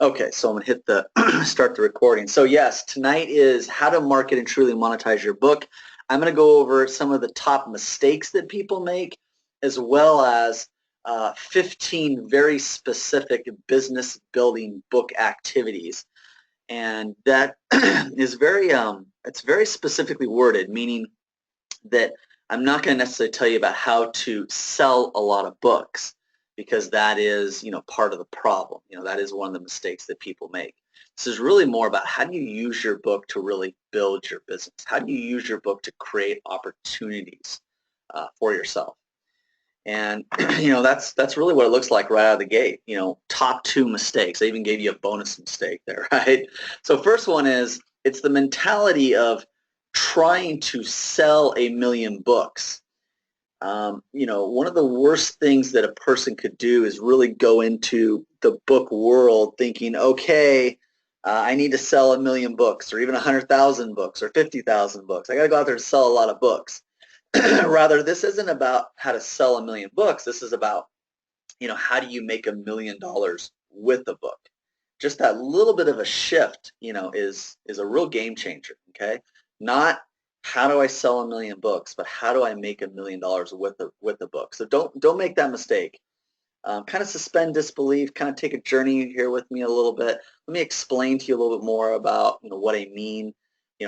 Okay, so I'm going to hit the start the recording. So yes, tonight is how to market and truly monetize your book. I'm going to go over some of the top mistakes that people make, as well as 15 very specific business building book activities. And that is it's very specifically worded, meaning that I'm not going to necessarily tell you about how to sell a lot of books, because that is, part of the problem. That is one of the mistakes that people make. This is really more about how do you use your book to really build your business? How do you use your book to create opportunities for yourself? And that's really what it looks like right out of the gate. Top two mistakes. I even gave you a bonus mistake there, right? So first one is it's the mentality of trying to sell a million books. One of the worst things that a person could do is really go into the book world thinking, okay, I need to sell 1,000,000 books, or even 100,000 books, or 50,000 books. I got to go out there and sell a lot of books. Rather, this isn't about how to sell 1,000,000 books. This is about, how do you make $1,000,000 with a book? Just that little bit of a shift, is a real game changer. Okay, not how do I sell 1,000,000 books, but how do I make $1,000,000 with a book? So don't make that mistake. Kind of suspend disbelief. Kind of take a journey here with me a little bit. Let me explain to you a little bit more about what I mean.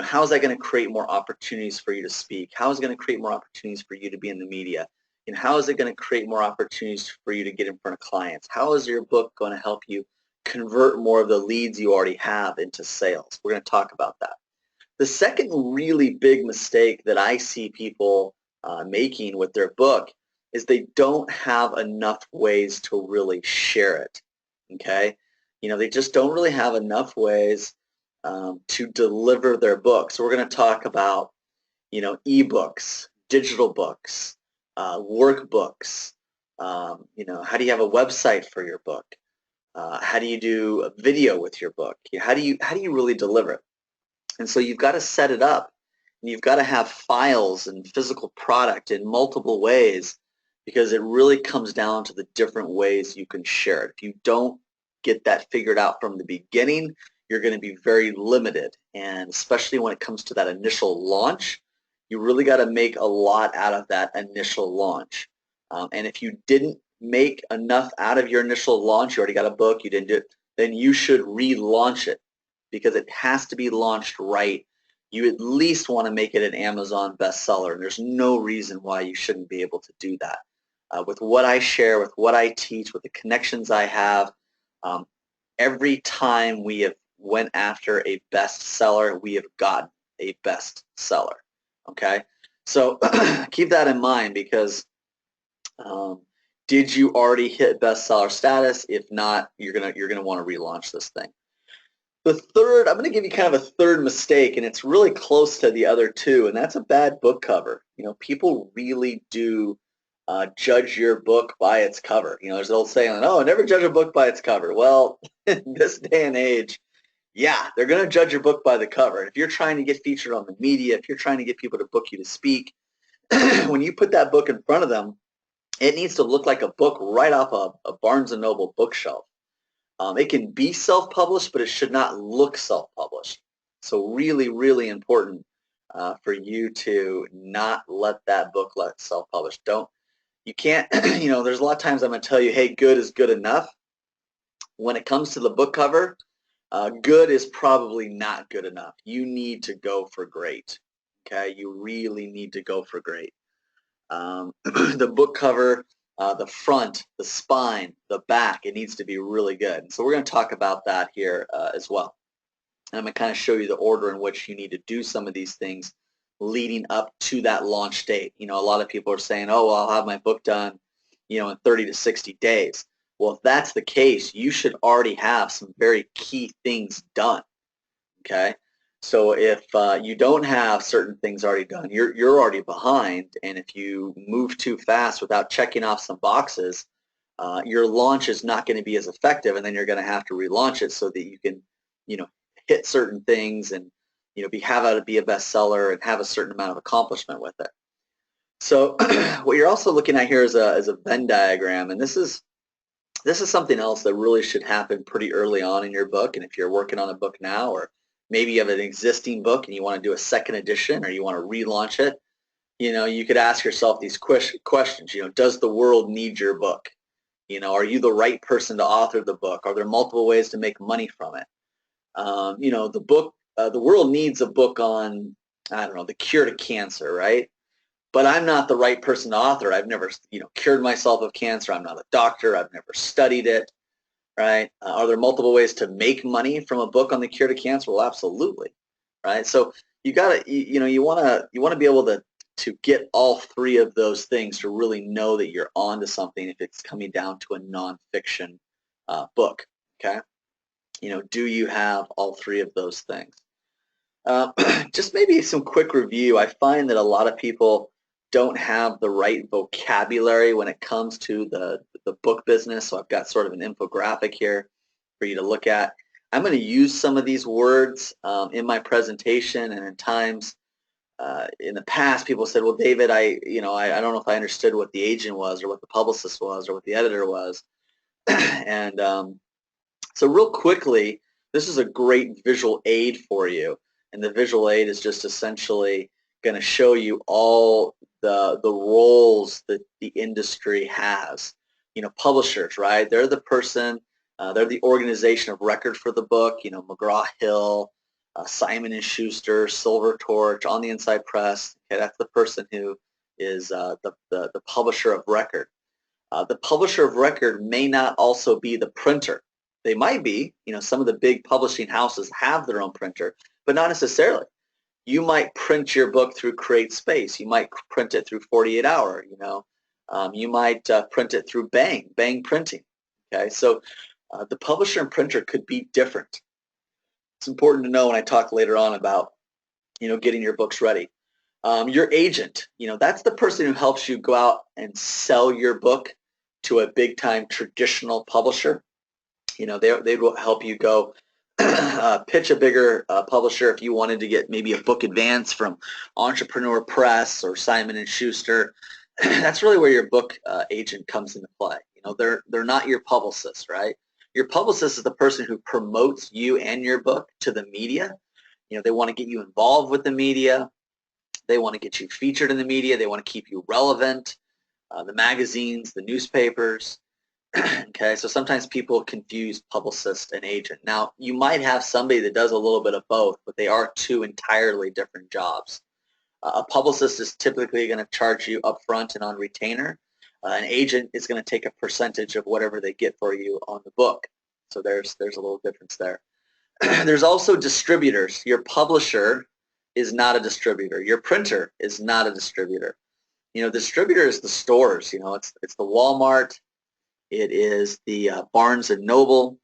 How is that going to create more opportunities for you to speak? How is it going to create more opportunities for you to be in the media? And how is it going to create more opportunities for you to get in front of clients? How is your book going to help you convert more of the leads you already have into sales? We're going to talk about that. The second really big mistake that I see people making with their book is they don't have enough ways to really share it. Okay, they just don't really have enough ways to deliver their book. So we're going to talk about ebooks, digital books, workbooks. How do you have a website for your book? How do you do a video with your book? How do you really deliver it? And so you've got to set it up, and you've got to have files and physical product in multiple ways, because it really comes down to the different ways you can share it. If you don't get that figured out from the beginning, you're going to be very limited. And especially when it comes to that initial launch, you really got to make a lot out of that initial launch. And if you didn't make enough out of your initial launch, you already got a book, you didn't do it, then you should relaunch it, because it has to be launched right. You at least want to make it an Amazon bestseller, and there's no reason why you shouldn't be able to do that. With what I share, with what I teach, with the connections I have, every time we have went after a bestseller, we have gotten a bestseller. Okay, so keep that in mind, because did you already hit bestseller status? If not, you're gonna want to relaunch this thing. The third, I'm going to give you kind of a third mistake, and it's really close to the other two, and that's a bad book cover. People really do judge your book by its cover. There's an old saying, oh, never judge a book by its cover. Well, in this day and age, yeah, they're going to judge your book by the cover. And if you're trying to get featured on the media, if you're trying to get people to book you to speak, when you put that book in front of them, it needs to look like a book right off a Barnes & Noble bookshelf. It can be self-published, but it should not look self-published. So really, really important for you to not let that book look self-published. You can't, there's a lot of times I'm going to tell you, hey, good is good enough. When it comes to the book cover, good is probably not good enough. You need to go for great. Okay, you really need to go for great. The book cover, the front, the spine, the back, it needs to be really good. So we're going to talk about that here as well. And I'm going to kind of show you the order in which you need to do some of these things leading up to that launch date. A lot of people are saying, oh, well, I'll have my book done, in 30 to 60 days. Well, if that's the case, you should already have some very key things done. Okay. So if you don't have certain things already done, you're already behind, and if you move too fast without checking off some boxes, your launch is not going to be as effective, and then you're going to have to relaunch it so that you can, hit certain things and have it be a bestseller and have a certain amount of accomplishment with it. So what you're also looking at here is a Venn diagram, and this is This is something else that really should happen pretty early on in your book. And if you're working on a book now, or maybe you have an existing book and you want to do a second edition or you want to relaunch it, you could ask yourself these questions. Does the world need your book? Are you the right person to author the book? Are there multiple ways to make money from it? The world needs a book on, I don't know, the cure to cancer, right? But I'm not the right person to author. I've never, cured myself of cancer. I'm not a doctor. I've never studied it, right? Are there multiple ways to make money from a book on the cure to cancer? Well, absolutely, right? So you gotta, you wanna be able to get all three of those things to really know that you're onto something if it's coming down to a nonfiction book. Okay, do you have all three of those things? Just maybe some quick review. I find that a lot of people don't have the right vocabulary when it comes to the book business. So I've got sort of an infographic here for you to look at. I'm going to use some of these words in my presentation, and in times in the past, people said, "Well, David, I don't know if I understood what the agent was, or what the publicist was, or what the editor was," and so real quickly, this is a great visual aid for you. And the visual aid is just essentially going to show you all the roles that the industry has. Publishers, right? They're the person, they're the organization of record for the book. McGraw-Hill, Simon and Schuster, Silver Torch, On the Inside Press. Okay, that's the person who is the publisher of record. The publisher of record may not also be the printer. They might be, some of the big publishing houses have their own printer, but not necessarily. You might print your book through Create Space. You might print it through 48 Hour, you might print it through Bang Printing. Okay, so the publisher and printer could be different. It's important to know when I talk later on about, getting your books ready. Your agent, that's the person who helps you go out and sell your book to a big time traditional publisher. They will help you go pitch a bigger publisher if you wanted to get maybe a book advance from Entrepreneur Press or Simon and Schuster. That's really where your book agent comes into play. They're not your publicist, right? Your publicist is the person who promotes you and your book to the media. They want to get you involved with the media. They want to get you featured in the media. They want to keep you relevant. The magazines, the newspapers. Okay, so sometimes people confuse publicist and agent. Now, you might have somebody that does a little bit of both, but they are two entirely different jobs. A publicist is typically going to charge you upfront and on retainer. An agent is going to take a percentage of whatever they get for you on the book. So there's a little difference there. There's also distributors. Your publisher is not a distributor. Your printer is not a distributor. Distributor is the stores. It's the Walmart. It is the Barnes and Noble.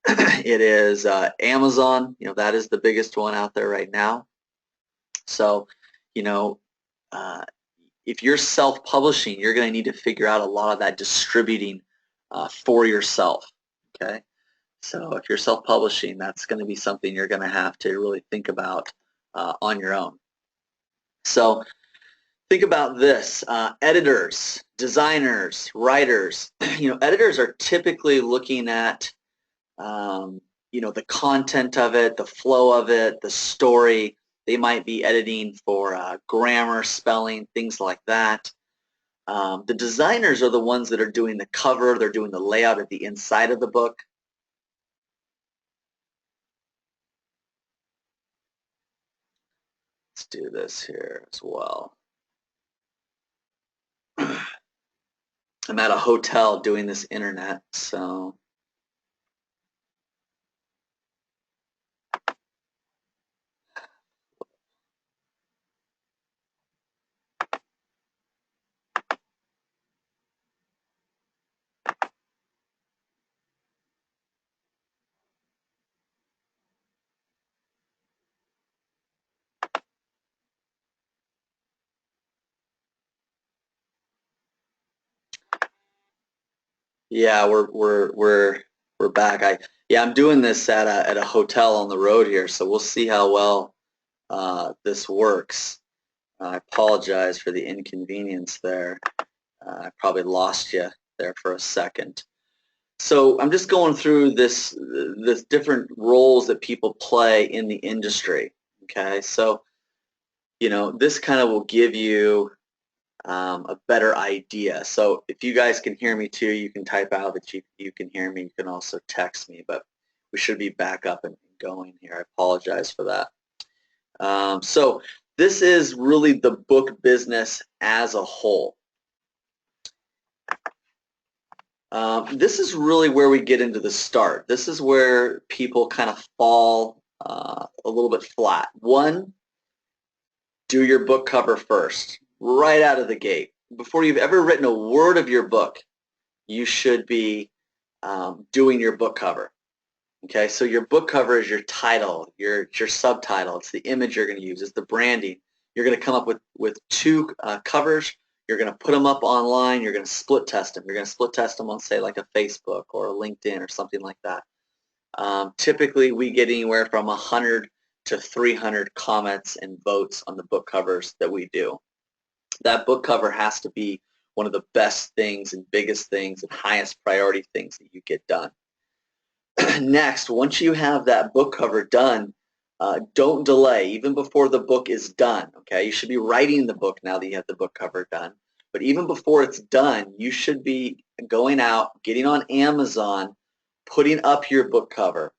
It is Amazon. That is the biggest one out there right now. So, if you're self-publishing, you're going to need to figure out a lot of that distributing for yourself. Okay. So if you're self-publishing, that's going to be something you're going to have to really think about on your own. So think about this, editors, designers, writers. Editors are typically looking at, the content of it, the flow of it, the story. They might be editing for grammar, spelling, things like that. The designers are the ones that are doing the cover. They're doing the layout of the inside of the book. Let's do this here as well. I'm at a hotel doing this internet, so yeah, we're back. I'm doing this at a hotel on the road here, so we'll see how well this works. I apologize for the inconvenience there. I probably lost you there for a second. So I'm just going through this different roles that people play in the industry. Okay, so this kind of will give you a better idea. So if you guys can hear me too, you can type out that you can hear me. You can also text me, but we should be back up and going here. I apologize for that. So this is really the book business as a whole. This is really where we get into the start. This is where people kind of fall a little bit flat. One, do your book cover first, right out of the gate. Before you've ever written a word of your book, you should be doing your book cover. Okay, so your book cover is your title, your subtitle. It's the image you're going to use. It's the branding. You're going to come up with two covers. You're going to put them up online. You're going to split test them. You're going to split test them on, say, like a Facebook or a LinkedIn or something like that. Typically, we get anywhere from 100 to 300 comments and votes on the book covers that we do. That book cover has to be one of the best things and biggest things and highest priority things that you get done. Next, once you have that book cover done, don't delay even before the book is done. Okay, you should be writing the book now that you have the book cover done. But even before it's done, you should be going out, getting on Amazon, putting up your book cover,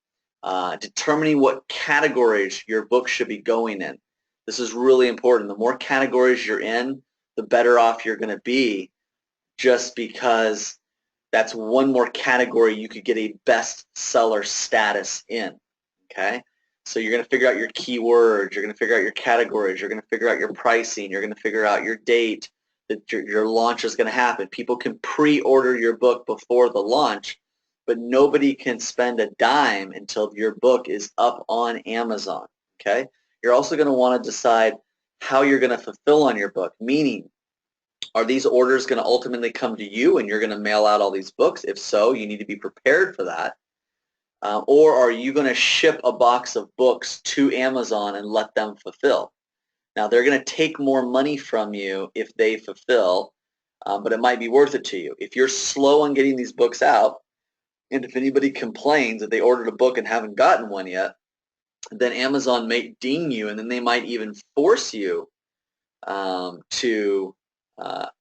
determining what categories your book should be going in. This is really important. The more categories you're in, the better off you're going to be, just because that's one more category you could get a bestseller status in. Okay, so you're going to figure out your keywords, you're going to figure out your categories, you're going to figure out your pricing, you're going to figure out your date that your launch is going to happen. People can pre-order your book before the launch, but nobody can spend a dime until your book is up on Amazon. Okay, you're also going to want to decide how you're going to fulfill on your book, meaning, are these orders going to ultimately come to you and you're going to mail out all these books? If so, you need to be prepared for that. Or are you going to ship a box of books to Amazon and let them fulfill? Now, they're going to take more money from you if they fulfill, but it might be worth it to you. If you're slow on getting these books out, and if anybody complains that they ordered a book and haven't gotten one yet, then Amazon may ding you, and then they might even force you to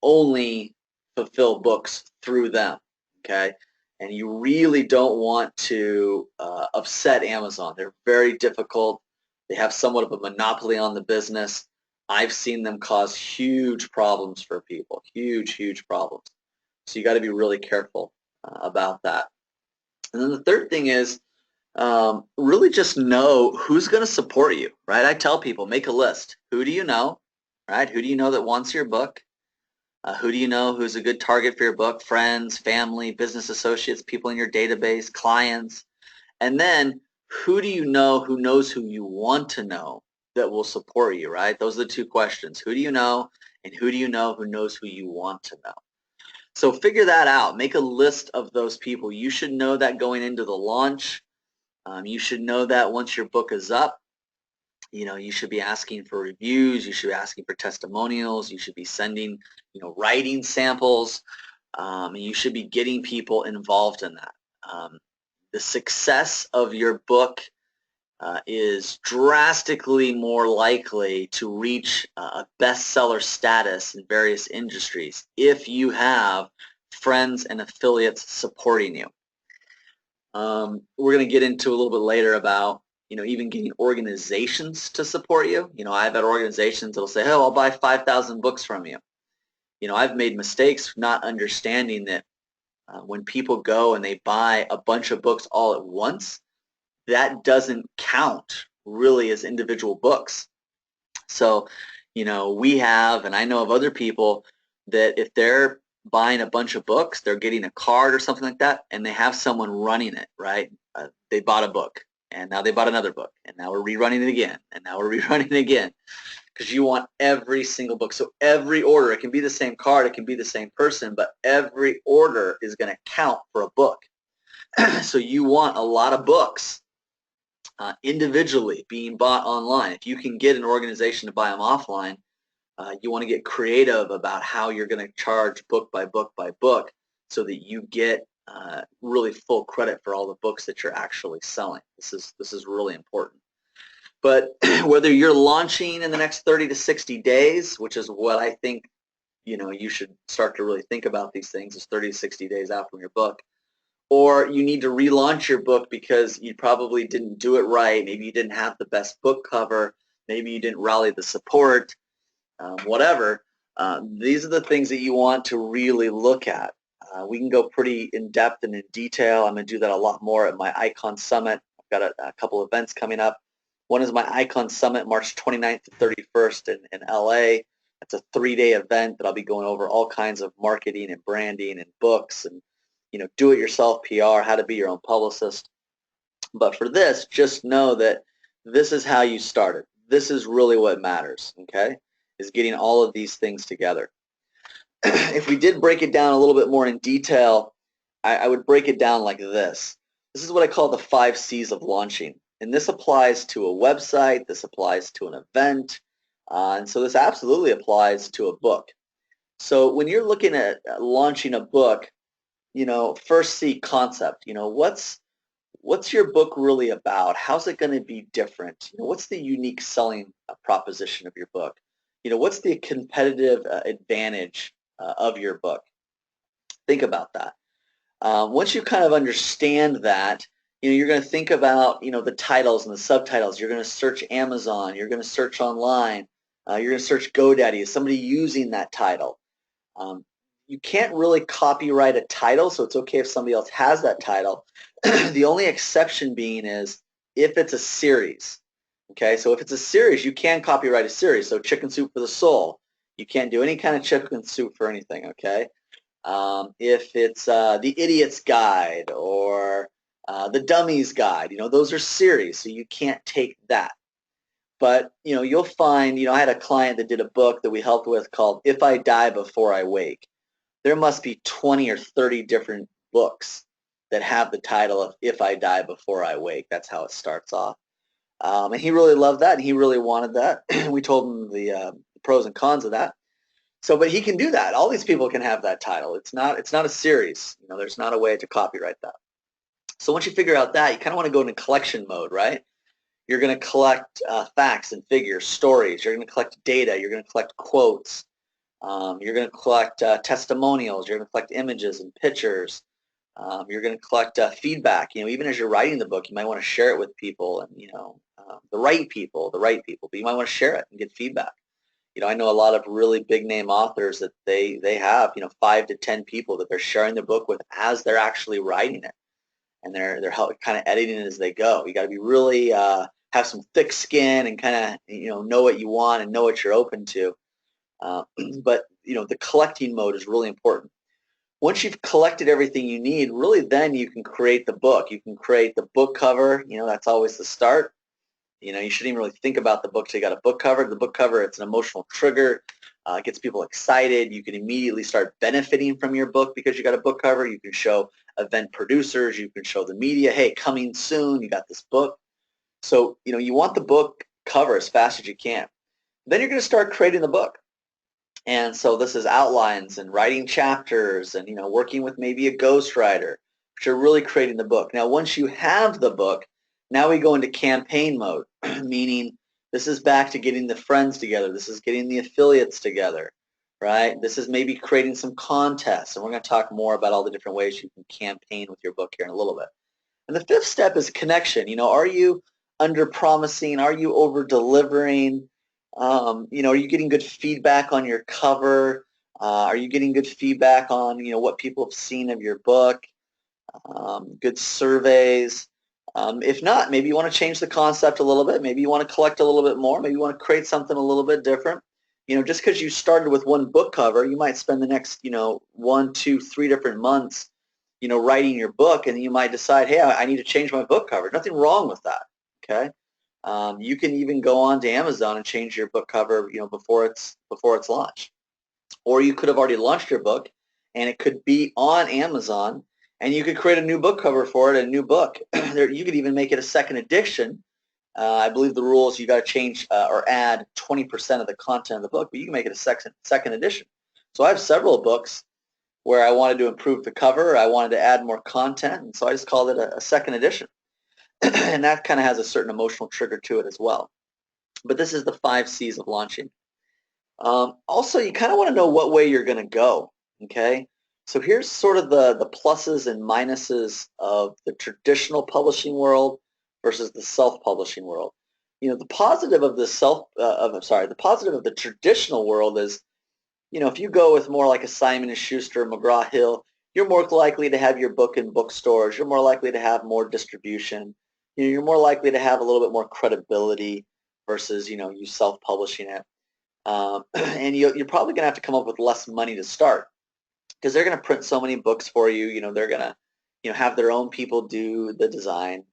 only fulfill books through them, okay? And you really don't want to upset Amazon. They're very difficult. They have somewhat of a monopoly on the business. I've seen them cause huge problems for people, huge problems. So you got to be really careful about that. And then the third thing is really just know who's going to support you, right? I tell people, make a list. Who do you know, right? Who do you know that wants your book? Who do you know who's a good target for your book? Friends, family, business associates, people in your database, clients. And then who do you know who knows who you want to know that will support you, right? Those are the two questions. Who do you know, and who do you know who knows who you want to know? So figure that out. Make a list of those people. You should know that going into the launch. You should know that once your book is up. You should be asking for reviews. You should be asking for testimonials. You should be sending, writing samples. And you should be getting people involved in that. The success of your book is drastically more likely to reach a bestseller status in various industries if you have friends and affiliates supporting you. We're going to get into a little bit later about even getting organizations to support you. I've had organizations that will say, oh, I'll buy 5,000 books from you. I've made mistakes not understanding that when people go and they buy a bunch of books all at once, that doesn't count really as individual books. So, we have, and I know of other people that if they're buying a bunch of books, they're getting a card or something like that, and they have someone running it, right? They bought a book, and now they bought another book, and now we're rerunning it again, and now we're rerunning it again, because you want every single book. So every order, it can be the same card, it can be the same person, but every order is going to count for a book. So you want a lot of books individually being bought online. If you can get an organization to buy them offline, You want to get creative about how you're going to charge book by book by book so that you get really full credit for all the books that you're actually selling. This is really important. But whether you're launching in the next 30 to 60 days, which is what I think you should start to really think about these things, is 30 to 60 days out from your book, or you need to relaunch your book because you probably didn't do it right. Maybe you didn't have the best book cover. Maybe you didn't rally the support. Whatever. These are the things that you want to really look at. We can go pretty in depth and in detail. I'm going to do that a lot more at my Icon Summit. I've got a couple of events coming up. One is my Icon Summit, March 29th to 31st in LA. It's a 3-day event that I'll be going over all kinds of marketing and branding and books and do-it-yourself PR, how to be your own publicist. But for this, just know that this is how you started. This is really what matters, okay, is getting all of these things together. If we did break it down a little bit more in detail, I would break it down like this. This is what I call the 5 C's of launching. And this applies to a website, this applies to an event, and so this absolutely applies to a book. So when you're looking at launching a book, first C, concept. What's your book really about? How's it going to be different? What's the unique selling proposition of your book? What's the competitive advantage of your book? Think about that. Once you kind of understand that, you're going to think about, the titles and the subtitles. You're going to search Amazon. You're going to search online. You're going to search GoDaddy. Is somebody using that title? You can't really copyright a title, so it's okay if somebody else has that title. The only exception being is if it's a series. Okay, so if it's a series, you can copyright a series. So Chicken Soup for the Soul, you can't do any kind of chicken soup for anything. Okay, if it's the Idiot's Guide or the Dummy's Guide, those are series, so you can't take that. But you'll find, I had a client that did a book that we helped with called If I Die Before I Wake. There must be 20 or 30 different books that have the title of If I Die Before I Wake. That's how it starts off. And he really loved that, and he really wanted that. We told him the pros and cons of that. So, but he can do that. All these people can have that title. It's not a series. There's not a way to copyright that. So once you figure out that, you kind of want to go into collection mode, right? You're going to collect facts and figures, stories. You're going to collect data. You're going to collect quotes. You're going to collect testimonials. You're going to collect images and pictures. You're going to collect feedback. Even as you're writing the book, you might want to share it with people, and the right people. But you might want to share it and get feedback. I know a lot of really big name authors that they have 5 to 10 people that they're sharing their book with as they're actually writing it, and they're kind of editing it as they go. You got to be really have some thick skin and kind of know what you want and know what you're open to. But the collecting mode is really important. Once you've collected everything you need, really then you can create the book. You can create the book cover. That's always the start. You shouldn't even really think about the book till you got a book cover. The book cover, it's an emotional trigger. It gets people excited. You can immediately start benefiting from your book because you got a book cover. You can show event producers. You can show the media, hey, coming soon. You got this book. So, you want the book cover as fast as you can. Then you're going to start creating the book. And so this is outlines and writing chapters and, working with maybe a ghostwriter, which are really creating the book. Now, once you have the book, now we go into campaign mode, meaning this is back to getting the friends together. This is getting the affiliates together, right? This is maybe creating some contests. And we're going to talk more about all the different ways you can campaign with your book here in a little bit. And the 5th step is connection. Are you under-promising? Are you over-delivering? Are you getting good feedback on your cover? Are you getting good feedback on, what people have seen of your book? Good surveys? If not, maybe you want to change the concept a little bit. Maybe you want to collect a little bit more. Maybe you want to create something a little bit different. Just because you started with one book cover, you might spend the next, 1, 2, 3 different months, writing your book, and you might decide, hey, I need to change my book cover. Nothing wrong with that, okay? You can even go on to Amazon and change your book cover, before it's launched. Or you could have already launched your book, and it could be on Amazon, and you could create a new book cover for it, a new book. You could even make it a second edition, I believe the rule is you got to change or add 20% of the content of the book, but you can make it a second edition. So I have several books where I wanted to improve the cover, I wanted to add more content, and so I just called it a second edition. And that kind of has a certain emotional trigger to it as well. But this is the 5 C's of launching. Also, you kind of want to know what way you're going to go, okay? So here's sort of the pluses and minuses of the traditional publishing world versus the self-publishing world. You know, the positive of the the positive of the traditional world is, you know, if you go with more like a Simon & Schuster, McGraw-Hill, you're more likely to have your book in bookstores. You're more likely to have more distribution. You know, you're more likely to have a little bit more credibility versus, you know, you self-publishing it. And you're probably going to have to come up with less money to start because they're going to print so many books for you. You know, they're going to, you know, have their own people do the design.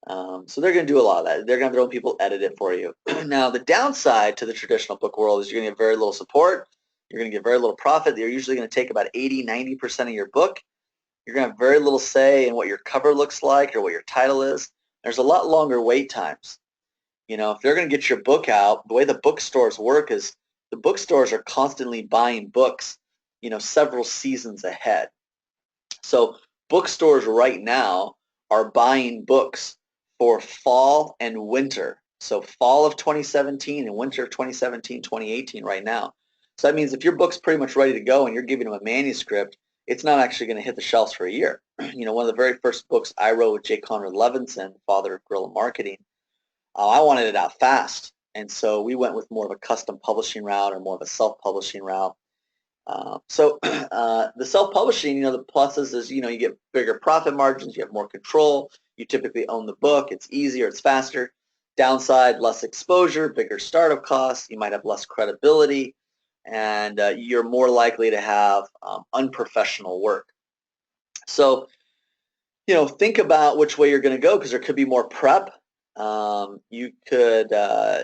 So they're going to do a lot of that. They're going to have their own people edit it for you. Now, the downside to the traditional book world is you're going to get very little support. You're going to get very little profit. They're usually going to take about 80–90% of your book. You're going to have very little say in what your cover looks like or what your title is. There's a lot longer wait times. You know, if they're going to get your book out, the way the bookstores work is the bookstores are constantly buying books, you know, several seasons ahead. So bookstores right now are buying books for fall and winter. So fall of 2017 and winter of 2017, 2018 right now. So that means if your book's pretty much ready to go and you're giving them a manuscript, it's not actually going to hit the shelves for a year. You know, one of the very first books I wrote with J. Conrad Levinson, father of guerrilla marketing, I wanted it out fast. And so we went with more of a custom publishing route or more of a self-publishing route. The self-publishing, you know, the pluses is, you know, you get bigger profit margins, you have more control, you typically own the book, it's easier, it's faster. Downside, less exposure, bigger startup costs, you might have less credibility, and you're more likely to have unprofessional work. So, you know, think about which way you're going to go because there could be more prep. You could,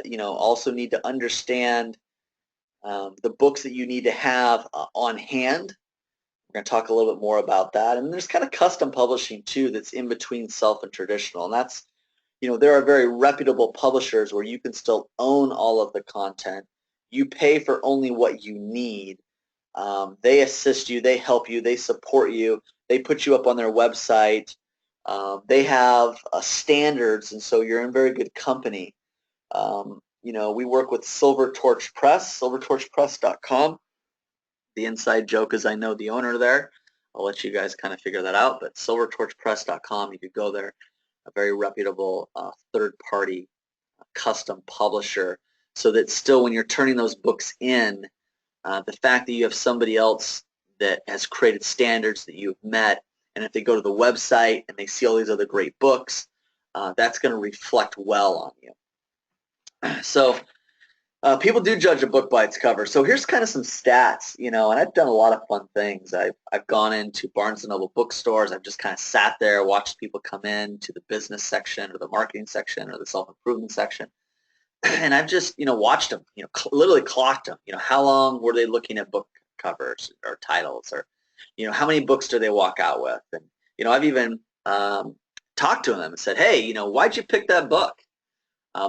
you know, also need to understand the books that you need to have on hand. We're going to talk a little bit more about that. And there's kind of custom publishing too that's in between self and traditional. And that's, you know, there are very reputable publishers where you can still own all of the content. You pay for only what you need. They assist you, they help you, they support you, they put you up on their website. They have standards, and so you're in very good company. You know, we work with Silver Torch Press, silvertorchpress.com. The inside joke is I know the owner there. I'll let you guys kind of figure that out, but silvertorchpress.com, you could go there, a very reputable third-party custom publisher, so that still when you're turning those books in, the fact that you have somebody else that has created standards that you've met, and if they go to the website and they see all these other great books, that's going to reflect well on you. So people do judge a book by its cover. So here's kind of some stats, you know, and I've done a lot of fun things. I've gone into Barnes & Noble bookstores. I've just kind of sat there, watched people come in to the business section or the marketing section or the self-improvement section. And I've just, you know, watched them, you know, literally clocked them. You know, how long were they looking at book covers or titles, or, you know, how many books do they walk out with? And, you know, I've even talked to them and said, hey, you know, why'd you pick that book?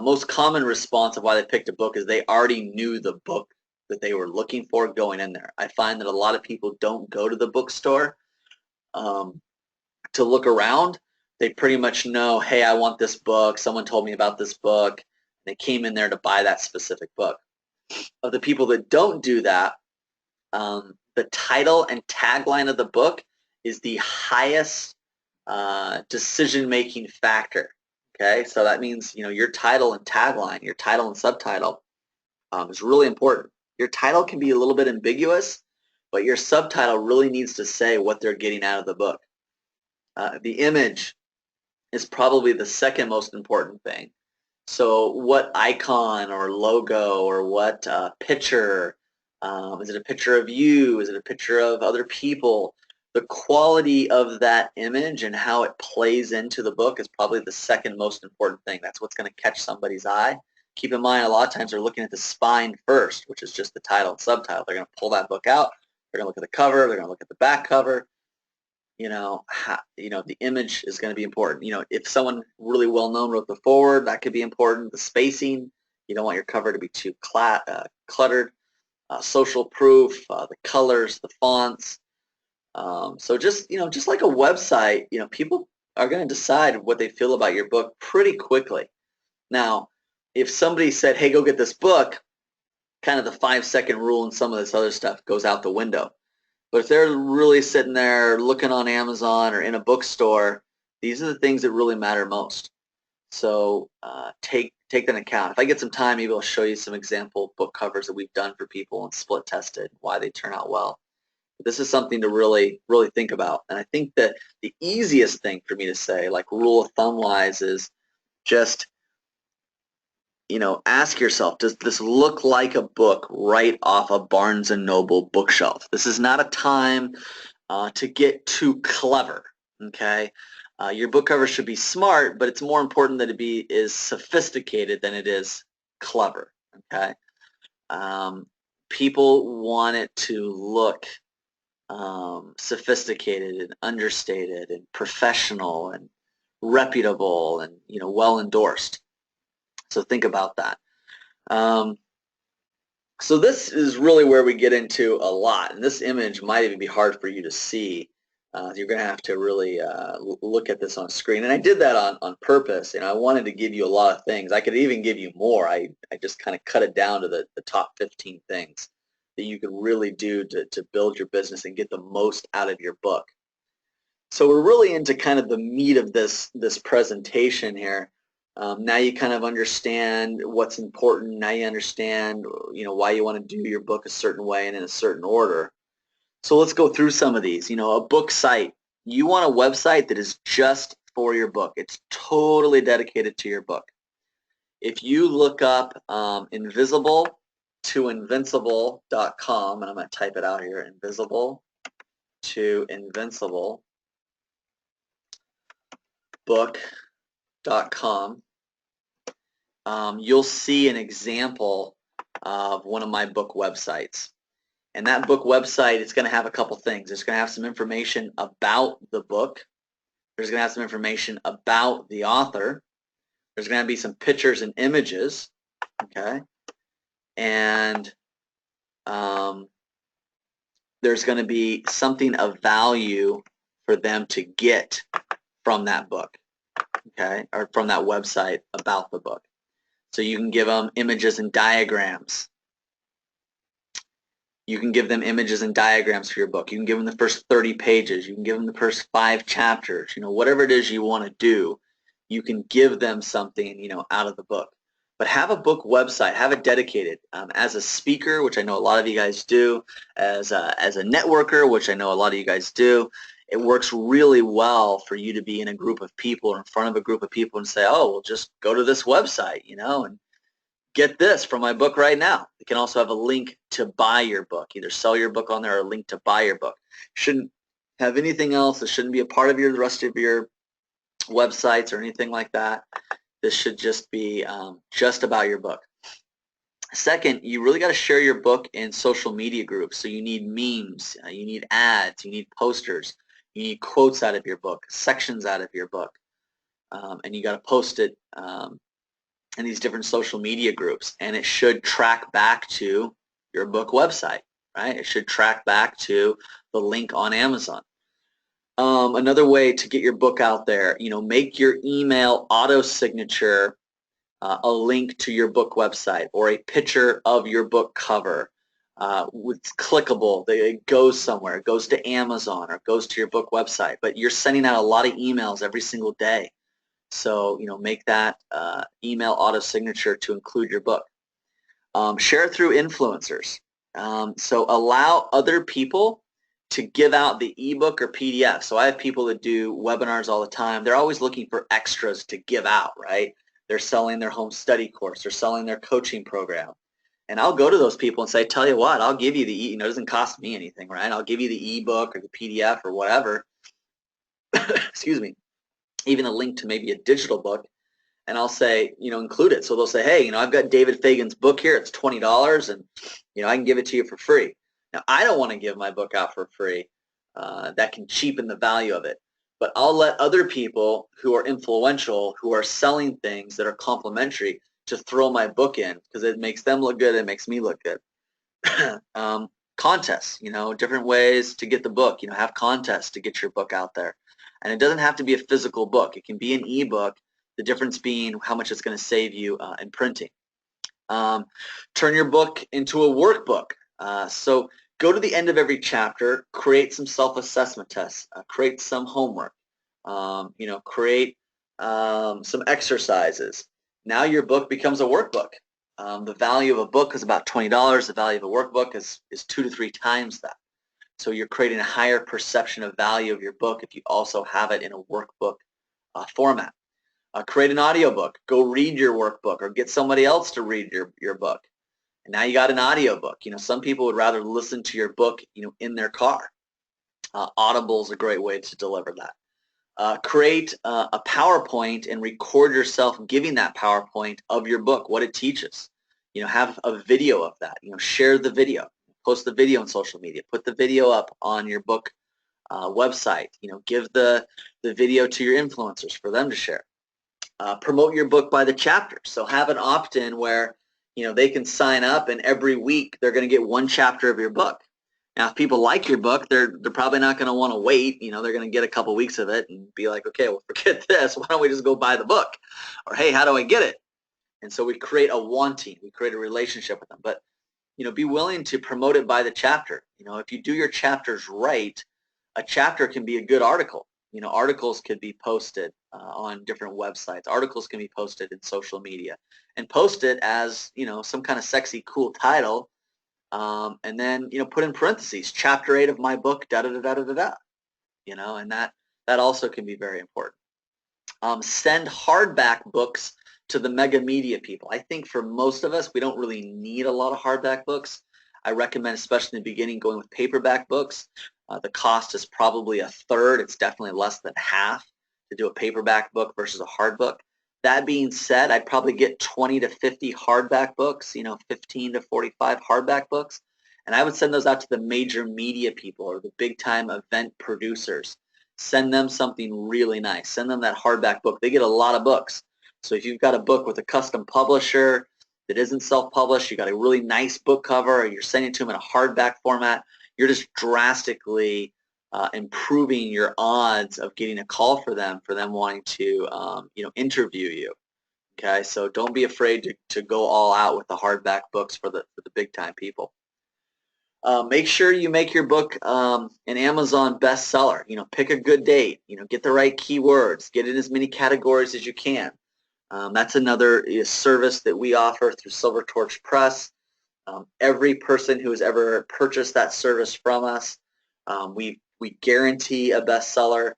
Most common response of why they picked a book is they already knew the book that they were looking for going in there. I find that a lot of people don't go to the bookstore to look around. They pretty much know, hey, I want this book. Someone told me about this book. They came in there to buy that specific book. Of the people that don't do that, the title and tagline of the book is the highest decision-making factor. Okay, so that means, you know, your title and tagline, your title and subtitle is really important. Your title can be a little bit ambiguous, but your subtitle really needs to say what they're getting out of the book. The image is probably the second most important thing. So what icon or logo or what picture, is it a picture of you? Is it a picture of other people? The quality of that image and how it plays into the book is probably the second most important thing. That's what's going to catch somebody's eye. Keep in mind, a lot of times they're looking at the spine first, which is just the title and subtitle. They're going to pull that book out. They're going to look at the cover. They're going to look at the back cover. the image is going to be important. If someone really well known wrote the foreword, that could be important. The spacing, you don't want your cover to be too cluttered. Social proof, the colors, the fonts. So just like a website, people are going to decide what they feel about your book pretty quickly. Now, if somebody said, hey, go get this book, kind of the 5-second rule and some of this other stuff goes out the window. But if they're really sitting there looking on Amazon or in a bookstore, these are the things that really matter most. So take that into account. If I get some time, maybe I'll show you some example book covers that we've done for people and split tested, why they turn out well. But this is something to really, really think about. And I think that the easiest thing for me to say, like rule of thumb wise, is just ask yourself, does this look like a book right off a Barnes & Noble bookshelf? This is not a time to get too clever, okay? Your book cover should be smart, but it's more important that it is sophisticated than it is clever, okay? People want it to look sophisticated and understated and professional and reputable and well endorsed. So think about that. So this is really where we get into a lot, and this image might even be hard for you to see. You're going to have to really look at this on screen, and I did that on purpose. I wanted to give you a lot of things. I could even give you more. I just kind of cut it down to the top 15 things that you could really do to build your business and get the most out of your book. So we're really into kind of the meat of this presentation here. Now you kind of understand what's important. Now you understand, why you want to do your book a certain way and in a certain order. So let's go through some of these. A book site. You want a website that is just for your book. It's totally dedicated to your book. If you look up invisible to invincible.com, and I'm going to type it out here, invisible to invincible book.com, you'll see an example of one of my book websites. And that book website is going to have a couple things. It's going to have some information about the book. There's going to have some information about the author. There's going to be some pictures and images, okay? And there's going to be something of value for them to get from that book, okay, or from that website about the book. So you can give them images and diagrams. You can give them images and diagrams for your book. You can give them the first 30 pages. You can give them the first 5 chapters. Whatever it is you want to do, you can give them something, out of the book. But have a book website. Have it dedicated. As a speaker, which I know a lot of you guys do, as a networker, which I know a lot of you guys do, it works really well for you to be in a group of people or in front of a group of people and say, oh, well, just go to this website, and get this from my book right now. You can also have a link to buy your book. Either sell your book on there or a link to buy your book. Shouldn't have anything else. It shouldn't be a part of the rest of your websites or anything like that. This should just be just about your book. Second, you really got to share your book in social media groups. So you need memes, you need ads, you need posters, you need quotes out of your book, sections out of your book, and you got to post it in these different social media groups, and it should track back to your book website, right? It should track back to the link on Amazon. Another way to get your book out there, make your email auto signature a link to your book website or a picture of your book cover. It's clickable. It goes somewhere. It goes to Amazon or it goes to your book website. But you're sending out a lot of emails every single day. So, make that email auto signature to include your book. Share it through influencers. So allow other people to give out the ebook or PDF. So I have people that do webinars all the time. They're always looking for extras to give out, right? They're selling their home study course. They're selling their coaching program. And I'll go to those people and say, tell you what, I'll give you the, it doesn't cost me anything, right? I'll give you the ebook or the PDF or whatever. Excuse me. Even a link to maybe a digital book, and I'll say, include it. So they'll say, hey, I've got David Fagan's book here. It's $20, and I can give it to you for free. Now, I don't want to give my book out for free. that can cheapen the value of it. But I'll let other people who are influential, who are selling things that are complementary, to throw my book in because it makes them look good. It makes me look good. Contests, different ways to get the book. Have contests to get your book out there. And it doesn't have to be a physical book. It can be an ebook, the difference being how much it's going to save you in printing. Turn your book into a workbook. So go to the end of every chapter, create some self-assessment tests, create some homework, create some exercises. Now your book becomes a workbook. The value of a book is about $20. The value of a workbook is 2 to 3 times that. So you're creating a higher perception of value of your book if you also have it in a workbook format. Create an audiobook. Go read your workbook or get somebody else to read your book. And now you got an audiobook. Some people would rather listen to your book, in their car. Audible is a great way to deliver that. Create a PowerPoint and record yourself giving that PowerPoint of your book, what it teaches. Have a video of that. Share the video. Post the video on social media. Put the video up on your book website. Give the video to your influencers for them to share. Promote your book by the chapter. So have an opt-in where they can sign up and every week they're going to get 1 chapter of your book. Now, if people like your book, they're probably not going to want to wait. They're going to get a couple weeks of it and be like, okay, well, forget this. Why don't we just go buy the book? Or, hey, how do I get it? And so we create a wanting. We create a relationship with them. But, be willing to promote it by the chapter. If you do your chapters right, a chapter can be a good article. Articles could be posted on different websites. Articles can be posted in social media and post it as, some kind of sexy, cool title. And then, put in parentheses, chapter 8 of my book, da-da-da-da-da-da-da, and that also can be very important. Send hardback books to the mega media people. I think for most of us, we don't really need a lot of hardback books. I recommend, especially in the beginning, going with paperback books. The cost is probably a third. It's definitely less than half to do a paperback book versus a hard book. That being said, I'd probably get 20 to 50 hardback books, 15 to 45 hardback books, and I would send those out to the major media people or the big-time event producers. Send them something really nice. Send them that hardback book. They get a lot of books. So if you've got a book with a custom publisher that isn't self-published, you got a really nice book cover, or you're sending it to them in a hardback format, you're just drastically improving your odds of getting a call for them wanting to interview you. Okay, so don't be afraid to go all out with the hardback books for the big time people. Make sure you make your book an Amazon bestseller. Pick a good date. Get the right keywords. Get in as many categories as you can. That's another service that we offer through Silver Torch Press. Every person who has ever purchased that service from us, we guarantee a bestseller.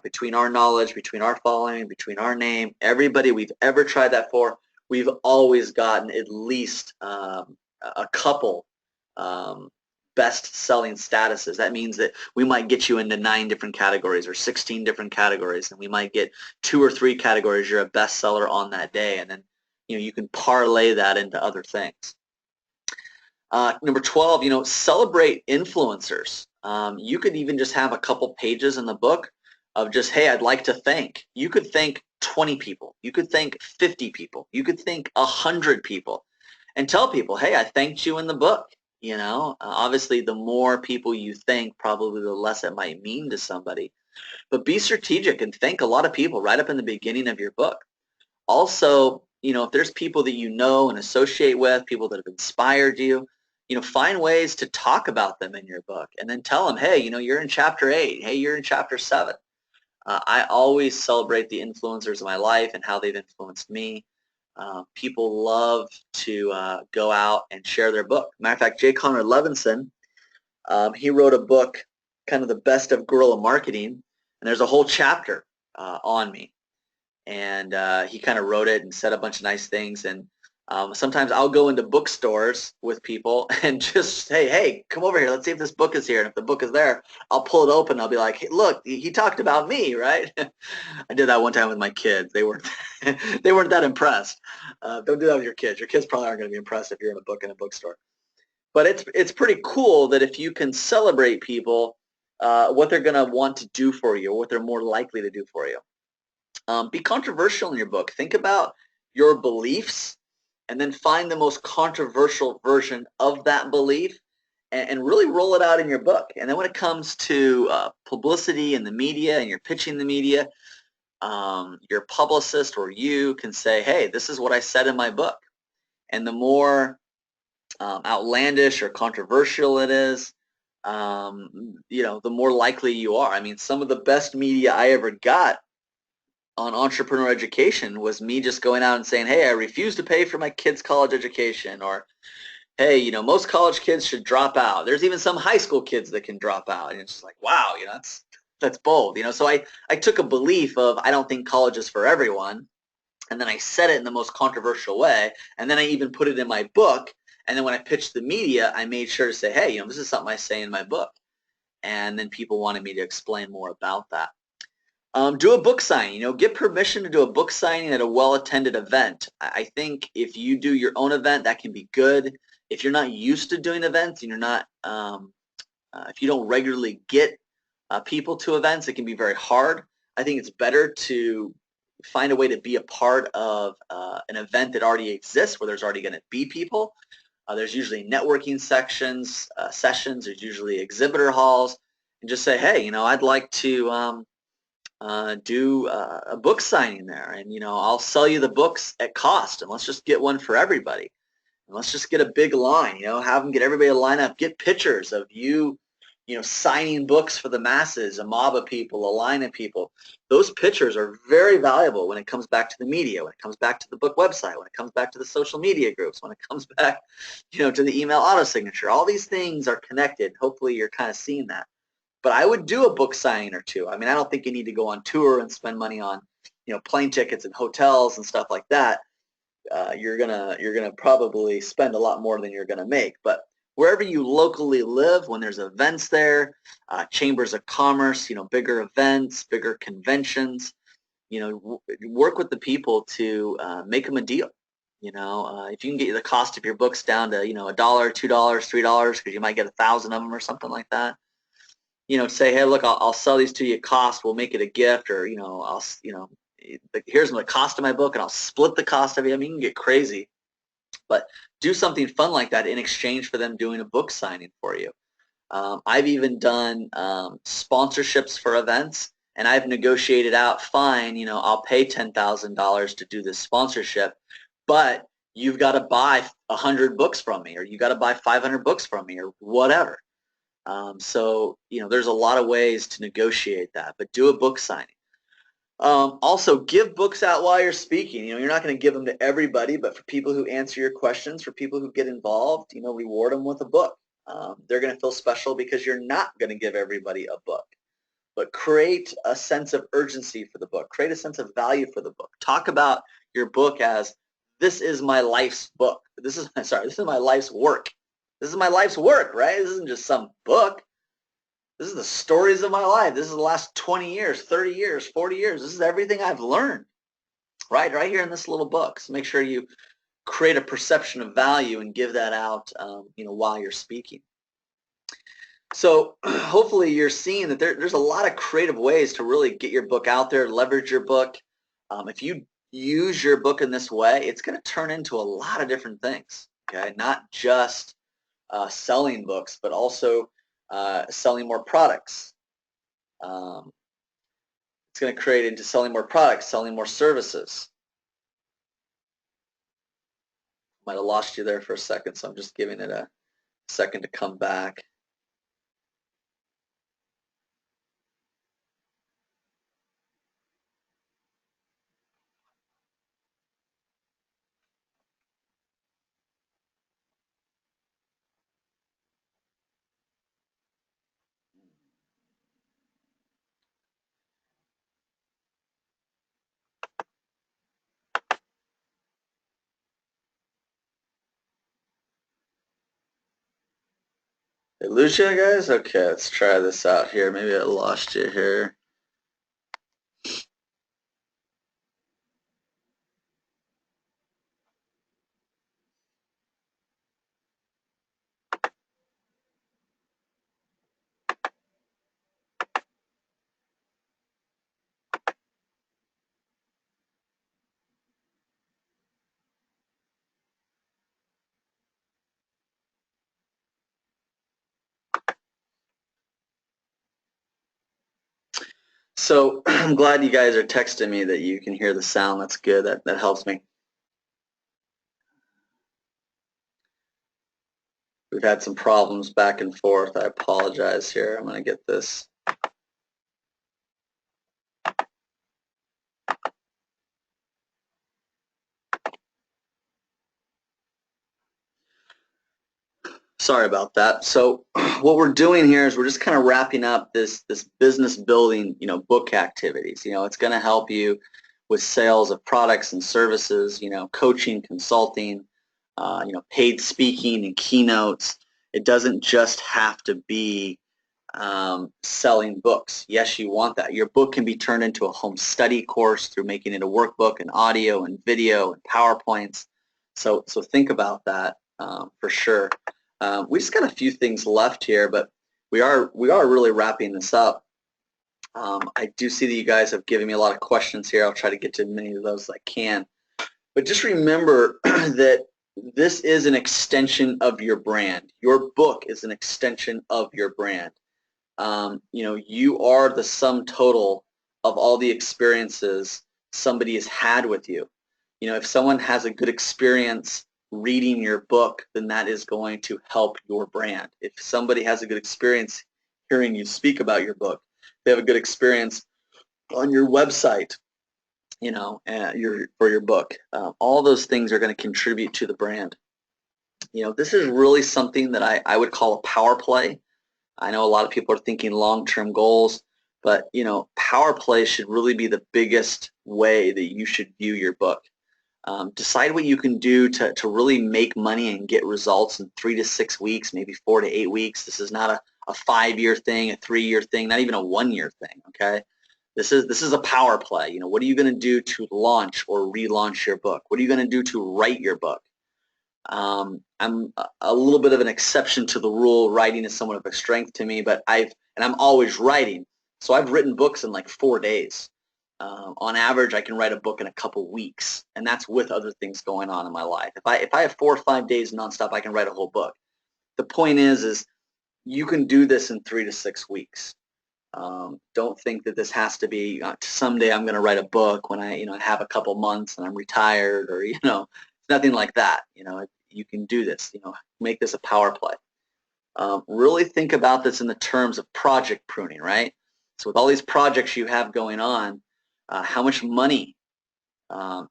Between our knowledge, between our following, between our name, everybody we've ever tried that for, we've always gotten at least a couple best-selling statuses. That means that we might get you into 9 different categories or 16 different categories, and we might get 2 or 3 categories you're a bestseller on that day, and then you can parlay that into other things. Number 12, celebrate influencers. You could even just have a couple pages in the book of just, hey, I'd like to thank. You could thank 20 people. You could thank 50 people. You could thank 100 people and tell people, hey, I thanked you in the book. Obviously, the more people you thank, probably the less it might mean to somebody. But be strategic and thank a lot of people right up in the beginning of your book. Also, if there's people that you know and associate with, people that have inspired you, find ways to talk about them in your book and then tell them, hey, you're in chapter 8. Hey, you're in chapter 7. I always celebrate the influencers of my life and how they've influenced me. People love to go out and share their book. Matter of fact, J. Conrad Levinson, he wrote a book, kind of the best of guerrilla marketing, and there's a whole chapter on me. And he kind of wrote it and said a bunch of nice things. And sometimes I'll go into bookstores with people and just say, hey, come over here. Let's see if this book is here. And if the book is there, I'll pull it open. I'll be like, hey, look, he talked about me, right? I did that one time with my kids. They weren't that impressed. Don't do that with your kids. Your kids probably aren't going to be impressed if you're in a book in a bookstore. But it's pretty cool that if you can celebrate people what they're going to want to do for you, or what they're more likely to do for you. Be controversial in your book. Think about your beliefs and then find the most controversial version of that belief and really roll it out in your book. And then when it comes to publicity in the media and you're pitching the media, your publicist or you can say, hey, this is what I said in my book. And the more outlandish or controversial it is, the more likely you are. I mean, some of the best media I ever got on entrepreneur education was me just going out and saying, hey, I refuse to pay for my kids' college education, or hey, most college kids should drop out. There's even some high school kids that can drop out. And it's just like, wow, that's bold. So I took a belief of I don't think college is for everyone. And then I said it in the most controversial way. And then I even put it in my book. And then when I pitched the media, I made sure to say, hey, this is something I say in my book. And then people wanted me to explain more about that. Do a book signing. Get permission to do a book signing at a well-attended event. I think if you do your own event, that can be good. If you're not used to doing events and you're not, if you don't regularly get people to events, it can be very hard. I think it's better to find a way to be a part of an event that already exists, where there's already going to be people. There's usually networking sessions. There's usually exhibitor halls, and just say, hey, I'd like to do a book signing there, and I'll sell you the books at cost, and let's just get one for everybody, and let's just get a big line. Have them get everybody to line up, get pictures of you, signing books for the masses, a mob of people, a line of people. Those pictures are very valuable when it comes back to the media, when it comes back to the book website, when it comes back to the social media groups, when it comes back, to the email auto signature. All these things are connected. Hopefully, you're kind of seeing that. But I would do a book signing or two. I mean, I don't think you need to go on tour and spend money on, plane tickets and hotels and stuff like that. You're gonna probably spend a lot more than you're gonna make. But wherever you locally live, when there's events there, chambers of commerce, bigger events, bigger conventions, work with the people to make them a deal. If you can get the cost of your books down to, $1, $2, $3, because you might get 1,000 of them or something like that. Say, hey, look, I'll sell these to you at cost. We'll make it a gift, or here's the cost of my book, and I'll split the cost of it. I mean, you can get crazy, but do something fun like that in exchange for them doing a book signing for you. I've even done sponsorships for events, and I've negotiated out, fine, I'll pay $10,000 to do this sponsorship, but you've got to buy 100 books from me, or you got to buy 500 books from me, or whatever. So there's a lot of ways to negotiate that, but do a book signing. Also, give books out while you're speaking. You're not going to give them to everybody, but for people who answer your questions, for people who get involved, reward them with a book. They're going to feel special because you're not going to give everybody a book. But create a sense of urgency for the book. Create a sense of value for the book. Talk about your book as, this is my life's book. This is my life's work. This is my life's work, right? This isn't just some book. This is the stories of my life. This is the last 20 years, 30 years, 40 years. This is everything I've learned, right here in this little book. So make sure you create a perception of value and give that out, while you're speaking. So hopefully you're seeing that there's a lot of creative ways to really get your book out there, leverage your book. If you use your book in this way, it's going to turn into a lot of different things, okay? Not just selling books, but also selling more products. It's going to create into selling more products, selling more services. Might have lost you there for a second, so I'm just giving it a second to come back. Did I lose you guys? Okay, let's try this out here. Maybe I lost you here. So I'm glad you guys are texting me that you can hear the sound. That's good. That helps me. We've had some problems back and forth. I apologize here. I'm going to get this. Sorry about that. So what we're doing here is we're just kind of wrapping up this business building, book activities. It's going to help you with sales of products and services, coaching, consulting, paid speaking and keynotes. It doesn't just have to be selling books. Yes, you want that. Your book can be turned into a home study course through making it a workbook and audio and video and PowerPoints. So think about that for sure. We just got a few things left here, but we are really wrapping this up. I do see that you guys have given me a lot of questions here. I'll try to get to as many of those as I can. But just remember that this is an extension of your brand. Your book is an extension of your brand. You are the sum total of all the experiences somebody has had with you. If someone has a good experience reading your book, then that is going to help your brand. If somebody has a good experience hearing you speak about your book, they have a good experience on your website, for your book. All those things are going to contribute to the brand. This is really something that I would call a power play. I know a lot of people are thinking long-term goals, but power play should really be the biggest way that you should view your book. Decide what you can do to really make money and get results in 3 to 6 weeks, maybe 4 to 8 weeks. This is not a 5-year thing, a 3-year thing, not even a 1-year thing, okay? This is a power play. What are you going to do to launch or relaunch your book? What are you going to do to write your book? I'm a little bit of an exception to the rule. Writing is somewhat of a strength to me, but I'm always writing. So I've written books in like 4 days. On average, I can write a book in a couple weeks, and that's with other things going on in my life. If I have 4 or 5 days nonstop, I can write a whole book. The point is you can do this in 3 to 6 weeks. Don't think that this has to be someday I'm going to write a book when I have a couple months and I'm retired, or nothing like that. You can do this. Make this a power play. Really think about this in the terms of project pruning, right? So with all these projects you have going on, how much money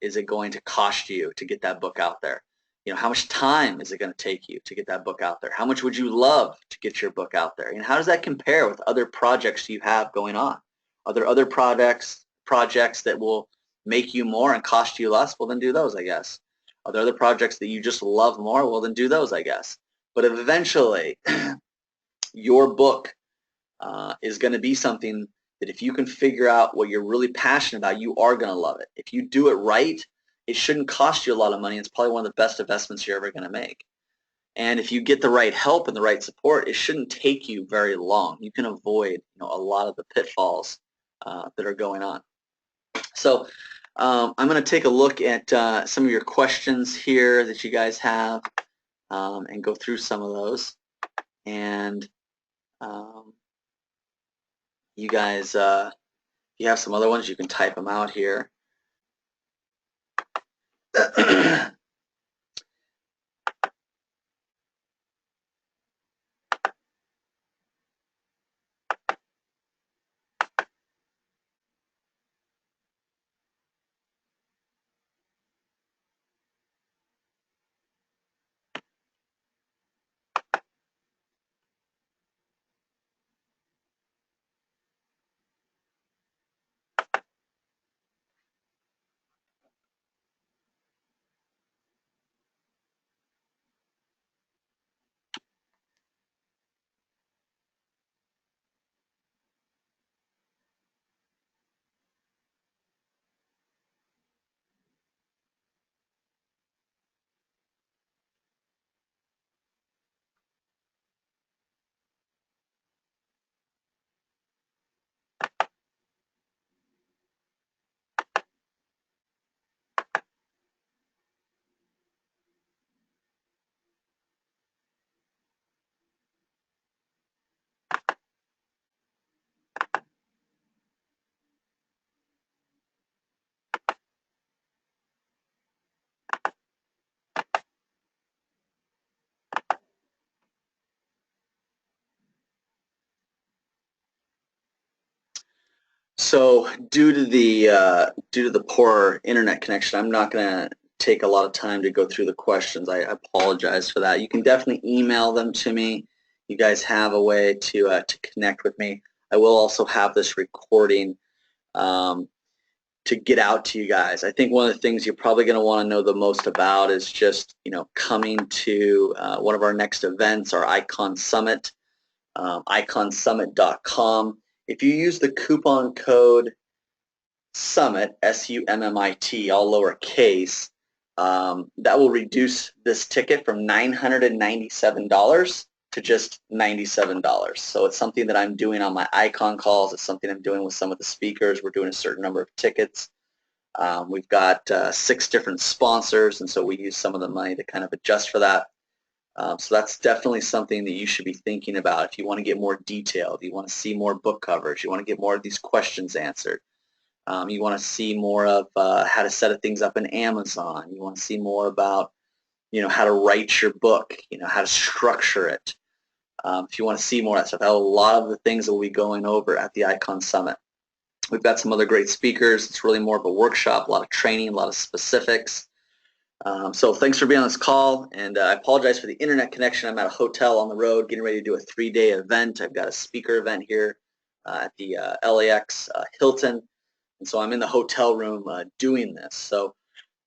is it going to cost you to get that book out there? How much time is it going to take you to get that book out there? How much would you love to get your book out there? And how does that compare with other projects you have going on? Are there other projects that will make you more and cost you less? Well, then do those, I guess. Are there other projects that you just love more? Well, then do those, I guess. But eventually, your book is going to be something that if you can figure out what you're really passionate about, you are going to love it. If you do it right, it shouldn't cost you a lot of money. It's probably one of the best investments you're ever going to make. And if you get the right help and the right support, it shouldn't take you very long. You can avoid a lot of the pitfalls that are going on. So I'm going to take a look at some of your questions here that you guys have and go through some of those. And you guys, if you have some other ones, you can type them out here. So due to the poor internet connection, I'm not going to take a lot of time to go through the questions. I apologize for that. You can definitely email them to me. You guys have a way to connect with me. I will also have this recording um, to get out to you guys. I think one of the things you're probably going to want to know the most about is just coming to one of our next events, our Icon Summit, iconsummit.com. If you use the coupon code SUMMIT, SUMMIT, all lowercase, that will reduce this ticket from $997 to just $97. So it's something that I'm doing on my Icon calls. It's something I'm doing with some of the speakers. We're doing a certain number of tickets. We've got 6 different sponsors, and so we use some of the money to kind of adjust for that. So that's definitely something that you should be thinking about if you want to get more detailed, you want to see more book covers, you want to get more of these questions answered. You want to see more of how to set things up in Amazon. You want to see more about, how to write your book, how to structure it. If you want to see more of that stuff, a lot of the things that we'll be going over at the Icon Summit. We've got some other great speakers. It's really more of a workshop, a lot of training, a lot of specifics. So thanks for being on this call, and I apologize for the internet connection. I'm at a hotel on the road getting ready to do a 3-day event. I've got a speaker event here at the LAX Hilton. And so I'm in the hotel room doing this. So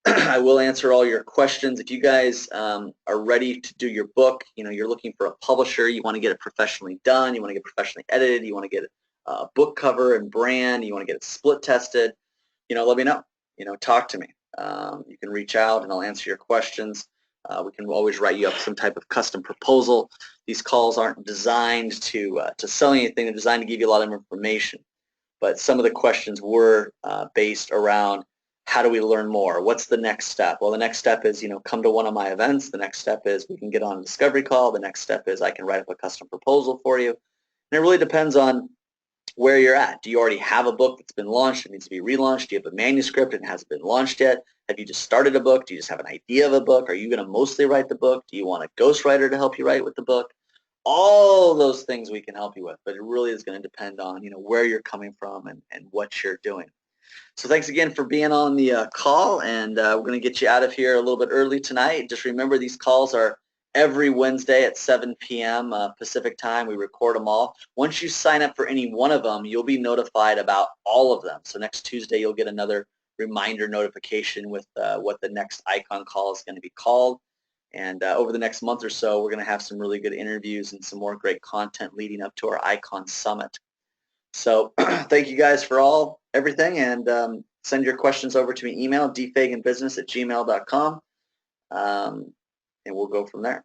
I will answer all your questions. If you guys are ready to do your book, you're looking for a publisher, you want to get it professionally done, you want to get it professionally edited, you want to get a book cover and brand, you want to get it split tested, let me know. Talk to me. You can reach out and I'll answer your questions. We can always write you up some type of custom proposal. These calls aren't designed to sell anything. They're designed to give you a lot of information. But some of the questions were based around how do we learn more? What's the next step? Well, the next step is, come to one of my events. The next step is we can get on a discovery call. The next step is I can write up a custom proposal for you. And it really depends on where you're at. Do you already have a book that's been launched? It needs to be relaunched. Do you have a manuscript and it hasn't been launched yet? Have you just started a book? Do you just have an idea of a book? Are you going to mostly write the book? Do you want a ghostwriter to help you write with the book? All those things we can help you with, but it really is going to depend on where you're coming from and what you're doing. So thanks again for being on the call, and we're going to get you out of here a little bit early tonight. Just remember, these calls are every Wednesday at 7 p.m. Pacific time. We record them all. Once you sign up for any one of them, you'll be notified about all of them. So next Tuesday, you'll get another reminder notification with what the next Icon call is going to be called. And over the next month or so, we're going to have some really good interviews and some more great content leading up to our Icon Summit. So thank you guys for everything, and send your questions over to me, email dfaganbusiness@gmail.com, and we'll go from there.